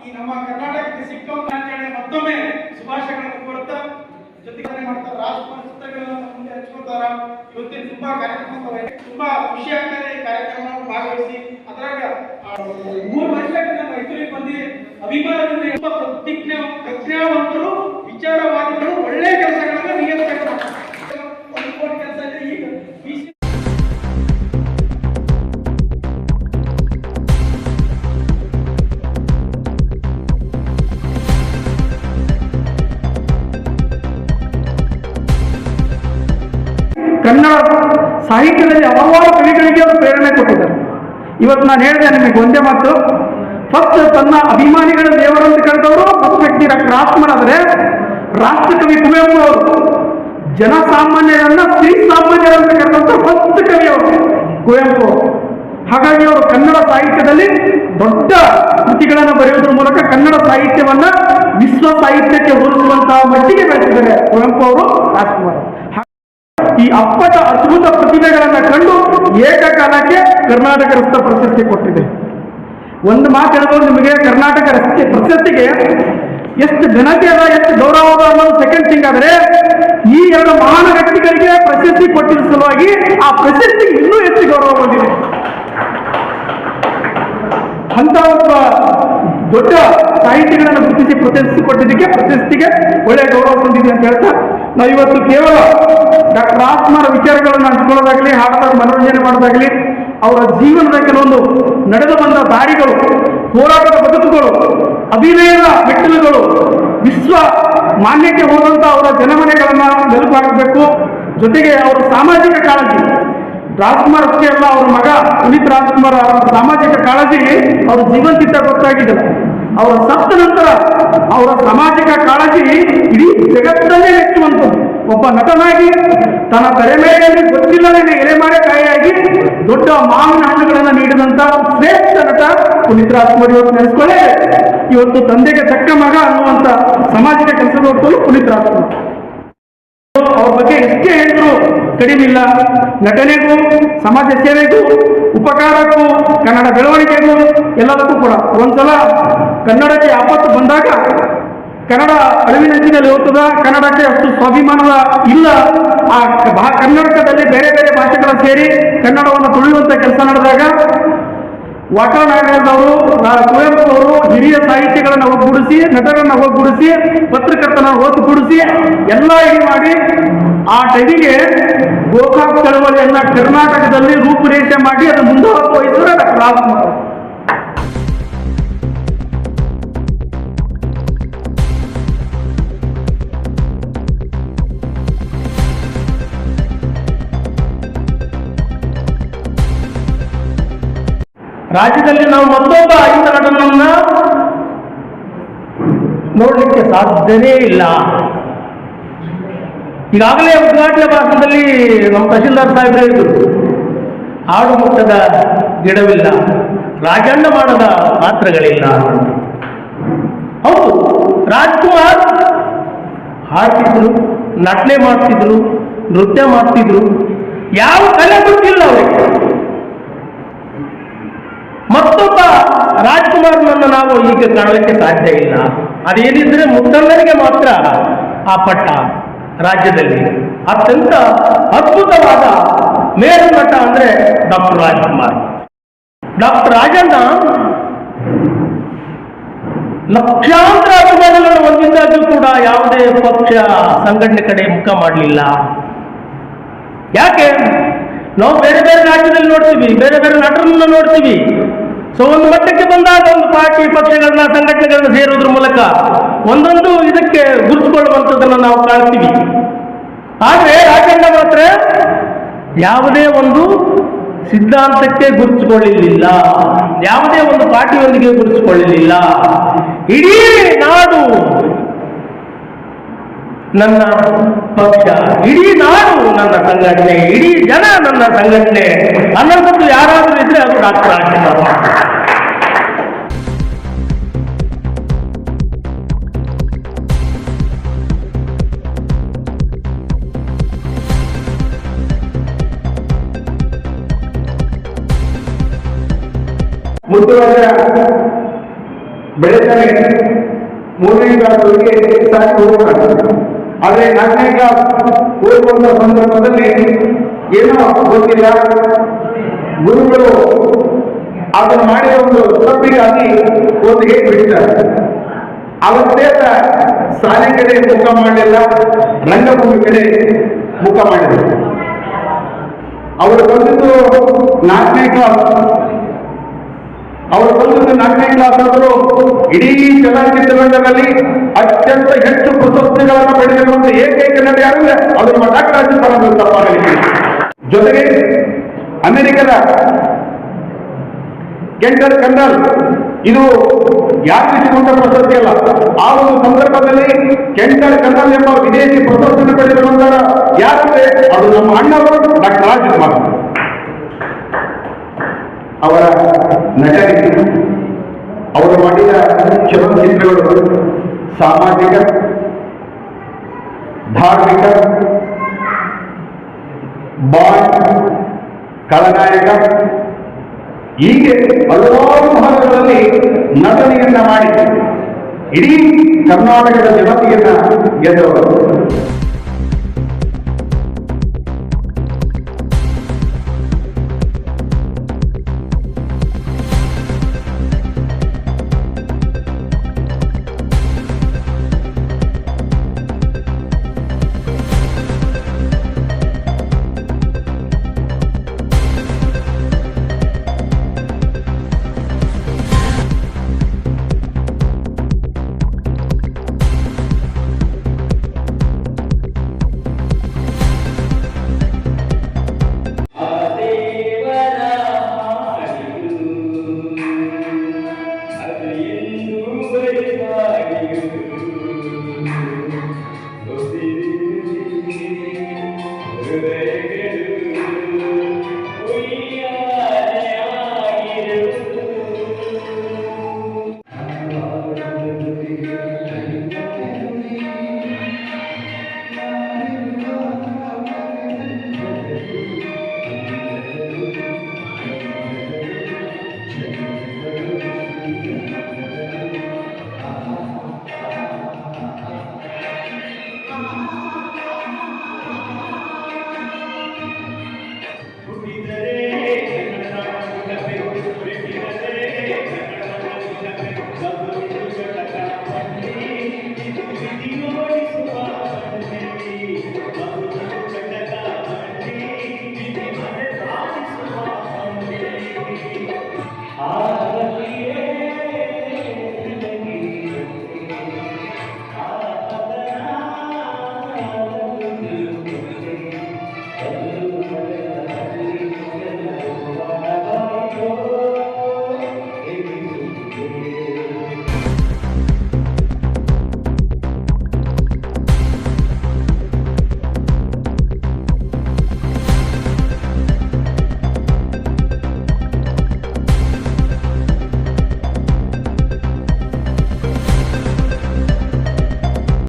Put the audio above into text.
ಈ ನಮ್ಮ ಕರ್ನಾಟಕಕ್ಕೆ ಸಿಕ್ಕಂತ ಮತ್ತೊಮ್ಮೆ ಶುಭಾಶಯಗಳನ್ನು ಕೋರುತ್ತಾ ಜೊತೆಗೆ ಮಾಡ್ತಾರೆ ರಾಜಕುಮಾರ ಚಿತ್ರಗಳನ್ನು ಮುಂದೆ ಹಂಚ್ಕೊಳ್ತಾರ. ಇವತ್ತಿನ ತುಂಬಾ ಕಾರ್ಯಕ್ರಮ ತುಂಬಾ ಖುಷಿ ಆಗ್ತದೆ ಈ ಕಾರ್ಯಕ್ರಮ ಭಾಗವಹಿಸಿ. ಅದ್ರಾಗ 3 ವರ್ಷಕ್ಕೆ ನಮ್ಮ ಮೈಸೂರಿಗೆ ಬಂದು ಅಭಿಮಾನದಿಂದ ಎಂಬ ಪ್ರಜ್ಞಾವಂತರು ವಿಚಾರವಾದಿಗಳು ಒಳ್ಳೆ ಕೆಲಸಗಳನ್ನು ನಿಯಮಿತ ಒಂದು ಕೋಟಿ ಕೆಲಸ ಇದೆ. ಈಗ ಕನ್ನಡ ಸಾಹಿತ್ಯದಲ್ಲಿ ಹಲವಾರು ಕವಿಗಳಿಗೆ ಅವರು ಪ್ರೇರಣೆ ಕೊಟ್ಟಿದ್ದಾರೆ. ಇವತ್ತು ನಾನು ಹೇಳಿದೆ ನಿಮಗೆ ಒಂದೇ ಮಾತು, ಫಸ್ಟ್ ತನ್ನ ಅಭಿಮಾನಿಗಳ ದೇವರಂತ ಕರೆದವರು ಫಸ್ಟ್ ವ್ಯಕ್ತಿ ಡಾಕ್ಟರ್ ರಾಜ್ಕುಮಾರ್. ಆದರೆ ರಾಷ್ಟ್ರಕವಿ ಕುವೆಂಪು ಅವರು ಜನಸಾಮಾನ್ಯರನ್ನ ಶ್ರೀ ಸಾಮಾನ್ಯರಂತ ಕರೆದಂತ ಫಸ್ಟ್ ಕವಿ ಅವರು ಕುವೆಂಪು ಅವರು. ಹಾಗಾಗಿ ಅವರು ಕನ್ನಡ ಸಾಹಿತ್ಯದಲ್ಲಿ ದೊಡ್ಡ ಕೃತಿಗಳನ್ನು ಬರೆಯುವುದರ ಮೂಲಕ ಕನ್ನಡ ಸಾಹಿತ್ಯವನ್ನ ವಿಶ್ವ ಸಾಹಿತ್ಯಕ್ಕೆ ಹೋಲಿಸುವಂತಹ ಮಟ್ಟಿಗೆ ಬೆಳೆಸಿದ್ದಾರೆ ಕುವೆಂಪು ಅವರು, ರಾಜ್ಕುಮಾರ್. ಈ ಅಪ್ಪಟ ಅದ್ಭುತ ಪ್ರತಿಭೆಗಳನ್ನ ಕಂಡು ಏಕಕಾಲಕ್ಕೆ ಕರ್ನಾಟಕ ರಸ್ತೆ ಪ್ರಶಸ್ತಿ ಕೊಟ್ಟಿದೆ. ಒಂದು ಮಾತು ಹೇಳ್ಬೋದು ನಿಮಗೆ, ಕರ್ನಾಟಕ ರಸ್ತೆ ಪ್ರಶಸ್ತಿಗೆ ಎಷ್ಟು ಘನತೆ ಅದ, ಎಷ್ಟು ಗೌರವ ಅದ ಅನ್ನೋದು ಸೆಕೆಂಡ್ ಥಿಂಗ್. ಆದರೆ ಈ 2 ಮಹಾನ್ ವ್ಯಕ್ತಿಗಳಿಗೆ ಪ್ರಶಸ್ತಿ ಕೊಟ್ಟಿದ್ದ ಸಲುವಾಗಿ ಆ ಪ್ರಶಸ್ತಿಗೆ ಇನ್ನೂ ಹೆಚ್ಚು ಗೌರವ ಬಂದಿದೆ. ಅಂತ ಒಬ್ಬ ದೊಡ್ಡ ಸಾಹಿತ್ಯಗಳನ್ನು ಗುರುತಿಸಿ ಪ್ರಶಸ್ತಿ ಕೊಟ್ಟಿದ್ದಕ್ಕೆ ಪ್ರಶಸ್ತಿಗೆ ಒಳ್ಳೆಯ ಗೌರವ ಬಂದಿದೆ ಅಂತ ಹೇಳ್ತಾ ನಾವು ಇವತ್ತು ಕೇವಲ ಡಾಕ್ಟರ್ ರಾಜ್ಕುಮಾರ್ ವಿಚಾರಗಳನ್ನು ಹಂಚ್ಕೊಳ್ಳೋದಾಗಲಿ, ಹಾಡೋದಾಗ ಮನೋರಂಜನೆ ಮಾಡೋದಾಗಲಿ, ಅವರ ಜೀವನದ ಕೆಲವೊಂದು ನಡೆದು ಬಂದ ದಾರಿಗಳು, ಹೋರಾಟದ ಬದುಕುಗಳು, ಅಭಿನಯದ ಮೆಟ್ಟಿಲುಗಳು, ವಿಶ್ವ ಮಾನ್ಯಕ್ಕೆ ಹೋದಂಥ ಅವರ ಜನಮನೆಗಳನ್ನು ಮೆಲುಕು ಹಾಕಬೇಕು. ಜೊತೆಗೆ ಅವರ ಸಾಮಾಜಿಕ ಕಾಳಜಿ, ರಾಜ್ಕುಮಾರ್ ಅಷ್ಟೇ ಅಲ್ಲ, ಅವರ ಮಗ ಪುನೀತ್ ರಾಜ್ಕುಮಾರ್ ಅವರ ಸಾಮಾಜಿಕ ಕಾಳಜಿ ಅವರ ಜೀವಂತಿದ್ದ ಗೊತ್ತಾಗಿದೆ. ಅವರ ಸತ್ತ ನಂತರ ಅವರ ಸಾಮಾಜಿಕ ಕಾಳಜಿ ಇಡೀ ಜಗತ್ತನ್ನೇ ಮೆಚ್ಚುವಂಥದ್ದು. ಒಬ್ಬ ನಟನಾಗಿ ತನ್ನ ತಲೆಮೇಲೆಯಲ್ಲಿ ಗೊತ್ತಿಲ್ಲದೇ ಎಲೆಮಾರೆ ಕಾಯಿಯಾಗಿ ದೊಡ್ಡ ಮಾವಿನ ಹಣ್ಣುಗಳನ್ನು ನೀಡಿದಂಥ ಶ್ರೇಷ್ಠ ನಟ ಪುನೀತ್ ರಾಜ್ಕುಮಾರ್ ಇವತ್ತು ನೆನೆಸ್ಕೊಳ್ಳೇ. ಇವತ್ತು ತಂದೆಗೆ ತಕ್ಕ ಮಗ ಅನ್ನುವಂಥ ಸಾಮಾಜಿಕ ಕೆಲಸಗಳು ಪುನೀತ್ ರಾಜ್ಕುಮಾರ್. ಅವ್ರ ಬಗ್ಗೆ ಎಷ್ಟೇ ಹೇಳಿದ್ರು ಕಡಿಮೆ ಇಲ್ಲ. ನಟನೆಗೂ, ಸಮಾಜ ಸೇವೆಗೂ, ಉಪಕಾರಕ್ಕೂ, ಕನ್ನಡ ಬೆಳವಣಿಗೆಗೂ ಎಲ್ಲದಕ್ಕೂ ಕೂಡ ಒಂದ್ಸಲ ಕನ್ನಡಕ್ಕೆ ಆಪತ್ತು ಬಂದಾಗ ಕನ್ನಡ ಅಳಿವಿನಂಚಿನಲ್ಲಿ ಹೋಗ್ತದ, ಕನ್ನಡಕ್ಕೆ ಅಷ್ಟು ಸ್ವಾಭಿಮಾನದ ಇಲ್ಲ, ಆ ಕರ್ನಾಟಕದಲ್ಲಿ ಬೇರೆ ಬೇರೆ ಭಾಷೆಗಳ ಸೇರಿ ಕನ್ನಡವನ್ನು ತುಳಿಯುವಂಥ ಕೆಲಸ ನಡೆದಾಗ ವಾಟಾನಾಗರದವರು, ಕುವೆಂಪು ಅವರು ಹಿರಿಯ ಸಾಹಿತ್ಯಗಳನ್ನು ಒಗ್ಗೂಡಿಸಿ, ನಟರನ್ನು ಒಗ್ಗೂಡಿಸಿ, ಪತ್ರಕರ್ತನ ಒತ್ತುಗೂಡಿಸಿ ಎಲ್ಲ ಇಡಿ ಮಾಡಿ ಆ ಟೈಮಿಗೆ ಗೋಕಾಕ್ ಚಳವಳಿಯನ್ನ ಕರ್ನಾಟಕದಲ್ಲಿ ರೂಪುರೇಷೆ ಮಾಡಿ ಅದು ಮುಂದುವರೆದು ವಹಿಸಿದ್ರೆ ಡಾಕ್ಟರ್ ರಾಜ್ಕುಮಾರ್. ರಾಜ್ಯದಲ್ಲಿ ನಾವು ಮತ್ತೊಬ್ಬ ಆಯುಧ ನಟನನ್ನ ನೋಡಲಿಕ್ಕೆ ಸಾಧ್ಯವೇ ಇಲ್ಲ. ಈಗಾಗಲೇ ಉದ್ಘಾಟನೆ ಭಾಷಣದಲ್ಲಿ ನಮ್ಮ ತಹಶೀಲ್ದಾರ್ ಸಾಹೇಬರು ಹೇಳಿದರು, ಹಾಡು ಮುಟ್ಟದ ಗಿಡವಿಲ್ಲ, ರಾಜಣ್ಣ ಮಾಡದ ಪಾತ್ರಗಳಿಲ್ಲ. ಹೌದು, ರಾಜ್ಕುಮಾರ್ ಹಾಡ್ತಿದ್ರು, ನಟನೆ ಮಾಡ್ತಿದ್ರು, ನೃತ್ಯ ಮಾಡ್ತಿದ್ರು, ಯಾವ ಕಲೆ ಗೊತ್ತಿಲ್ಲ ಅವರಿಗೆ. ಮತ್ತೊಬ್ಬ ರಾಜ್ಕುಮಾರ್ನನ್ನು ನಾವು ಈಗ ಕಾಣಲಿಕ್ಕೆ ಸಾಧ್ಯ ಇಲ್ಲ. ಅದೇನಿದ್ರೆ ಮುದ್ದಣ್ಣನಿಗೆ ಮಾತ್ರ ಆ ಪಟ್ಟ. ರಾಜ್ಯದಲ್ಲಿ ಅತ್ಯಂತ ಅದ್ಭುತವಾದ ಮೇರು ನಟ ಅಂದ್ರೆ ಡಾಕ್ಟರ್ ರಾಜ್ಕುಮಾರ್. ಡಾಕ್ಟರ್ ರಾಜಣ್ಣ ಲಕ್ಷಾಂತರ ಅಭಿಮಾನಿಗಳನ್ನು ಹೊಂದಿದ್ದಾಗೂ ಕೂಡ ಯಾವುದೇ ಪಕ್ಷ ಸಂಘಟನೆ ಕಡೆ ಮುಖ ಮಾಡಲಿಲ್ಲ. ಯಾಕೆ? ನಾವು ಬೇರೆ ಬೇರೆ ರಾಜ್ಯದಲ್ಲಿ ನೋಡ್ತೀವಿ, ಬೇರೆ ಬೇರೆ ನಟರನ್ನ ನೋಡ್ತೀವಿ. ಸೊ ಒಂದು ಮಟ್ಟಕ್ಕೆ ಬಂದಾಗ ಒಂದು ಪಾರ್ಟಿ ಪಕ್ಷಗಳನ್ನ, ಸಂಘಟನೆಗಳನ್ನ ಸೇರೋದ್ರ ಮೂಲಕ ಒಂದೊಂದು ಇದಕ್ಕೆ ಗುರುತಿಸಿಕೊಳ್ಳುವಂಥದ್ದನ್ನು ನಾವು ಕಾಣ್ತೀವಿ. ಆದರೆ ರಾಜಣ್ಣ ಮಾತ್ರ ಯಾವುದೇ ಒಂದು ಸಿದ್ಧಾಂತಕ್ಕೆ ಗುರುತಿಸಿಕೊಳ್ಳಲಿಲ್ಲ, ಯಾವುದೇ ಒಂದು ಪಾರ್ಟಿಯೊಂದಿಗೆ ಗುರುತಿಸಿಕೊಳ್ಳಲಿಲ್ಲ. ಇಡೀ ನಾಡು ನನ್ನ ಪಕ್ಷ, ಇಡೀ ನಾಡು ನನ್ನ ಸಂಘಟನೆ, ಇಡೀ ಜನ ನನ್ನ ಸಂಘಟನೆ ಅನ್ನೋದು ಯಾರಾದರೂ ಇದ್ರೆ ಅದು ಡಾಕ್ಟರ್ ರಾಜ್ಕುಮಾರ್. ಮುಖ್ಯವಾದ ಬೆಳೆತಾನೆ 3ನೇ ಕ್ಲಾಸ್ವರೆಗೆ ಸಾಕಿ ಹೋಗ್ತಾರೆ. ಆದರೆ 4ನೇ ಕ್ಲಾಸ್ ಓದುವಂತ ಸಂದರ್ಭದಲ್ಲಿ ಏನೋ ಗೊತ್ತಿಲ್ಲ, ಗುರುಗಳು ಅದನ್ನು ಮಾಡಿದ ಒಂದು ತಪ್ಪಿಗಾಗಿ ಓದಿಗೆ ಬಿಡ್ತಾರೆ. ಅವತ್ತೇ ಶಾಲೆ ಕಡೆ ಮುಖ ಮಾಡಲಿಲ್ಲ, ರಂಗಭೂಮಿ ಕಡೆ ಮುಖ ಮಾಡಿದರು. ಅವರು ಬಂದಿದ್ದು 4ನೇ ಕ್ಲಾಸ್. ಆದರೂ ಇಡೀ ಚಲನಚಿತ್ರರಂಗದಲ್ಲಿ ಅತ್ಯಂತ ಹೆಚ್ಚು ಪ್ರಶಸ್ತಿಗಳನ್ನು ಪಡೆದಿರುವಂತಹ ಏಕೈಕ ನಟಿ ಯಾರಂದ್ರೆ ಅದು ನಮ್ಮ ಡಾಕ್ಟರ್ ರಾಜ್ಪಾಲ್ ತಪ್ಪಾಗಲಿಕ್ಕೆ. ಜೊತೆಗೆ ಅಮೆರಿಕದ ಕೆಂಡರ್ ಕಂಡಲ್, ಇದು ಯಾಕೆ ಸಿಗುವಂತ ಪ್ರಶಸ್ತಿ ಅಲ್ಲ, ಆ ಒಂದು ಸಂದರ್ಭದಲ್ಲಿ ಕೆಂಡರ್ ಕಂಡಲ್ ಎಂಬ ವಿದೇಶಿ ಪ್ರಶಸ್ತಿಯನ್ನು ಪಡೆದಿರುವಂತಹ ಯಾರಂದ್ರೆ ಅದು ನಮ್ಮ ಅಣ್ಣವರು ಡಾಕ್ಟರ್ ರಾಜ್ಪಾಲ್. ಅವರ ನಟನೆ, ಅವರು ಮಾಡಿದ ಚಲನಚಿತ್ರಗಳು ಸಾಮಾಜಿಕ, ಧಾರ್ಮಿಕ, ಬಾಂಡ್, ಖಳನಾಯಕ, ಹೀಗೆ ಹಲವಾರು ಭಾಗಗಳಲ್ಲಿ ನಟನೆಯನ್ನ ಮಾಡಿ ಇಡೀ ಕರ್ನಾಟಕದ ಜನತೆಯನ್ನ ಗೆದ್ದವರು.